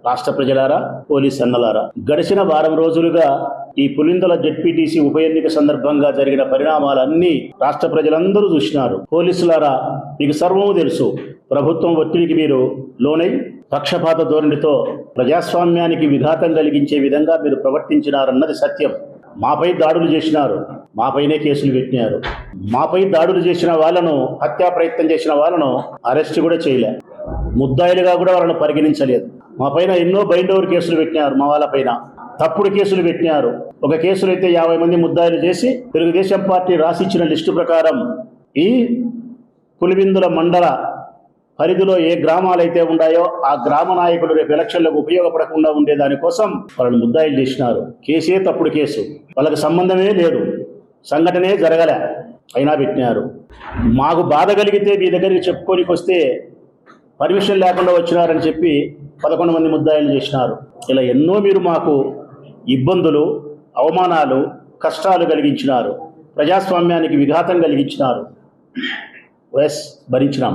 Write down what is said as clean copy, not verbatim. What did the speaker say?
రాష్ట్ర ప్రజలారా, పోలీస్ అన్నలారా, గడిచిన వారం రోజులుగా ఈ పులిందల జెడ్పీటీసీ ఉప ఎన్నిక సందర్భంగా జరిగిన పరిణామాలన్నీ రాష్ట్ర ప్రజలందరూ చూసినారు. పోలీసులారా, మీకు సర్వము తెలుసు. ప్రభుత్వం ఒత్తిడికి మీరు లోనై పక్షపాత ధోరణితో ప్రజాస్వామ్యానికి విఘాతం కలిగించే విధంగా మీరు ప్రవర్తించినారన్నది సత్యం. మాపై దాడులు చేసినారు, మాపైనే కేసులు పెట్టినారు. మాపై దాడులు చేసిన వాళ్ళను, హత్యా ప్రయత్నం చేసిన వాళ్ళను అరెస్ట్ కూడా చేయలే, ముద్దాయిలుగా కూడా వాళ్ళను పరిగణించలేదు. మా పైన ఎన్నో బైండ్ ఓవర్ కేసులు పెట్టినారు, మా వాళ్ళపైన తప్పుడు కేసులు పెట్టినారు. ఒక కేసులో అయితే 50 మంది ముద్దాయిలు చేసి తెలుగుదేశం పార్టీ రాసిచ్చిన లిస్టు ప్రకారం ఈ పులివెందుల మండల పరిధిలో ఏ గ్రామాలైతే ఉన్నాయో ఆ గ్రామ నాయకులు రేపు ఎలక్షన్లకు ఉపయోగపడకుండా ఉండే దానికోసం వాళ్ళని ముద్దాయిలు చేసినారు. కేసే తప్పుడు కేసు, వాళ్ళకి సంబంధమే లేదు, సంఘటనే జరగలే, అయినా పెట్టినారు. మాకు బాధ కలిగితే మీ దగ్గరికి చెప్పుకోనికి వస్తే పర్మిషన్ లేకుండా వచ్చినారని చెప్పి 11 మంది ముద్దాయిలు చేసినారు. ఇలా ఎన్నో మీరు మాకు ఇబ్బందులు, అవమానాలు, కష్టాలు కలిగించినారు, ప్రజాస్వామ్యానికి విఘాతం కలిగించినారు. భరించినాం.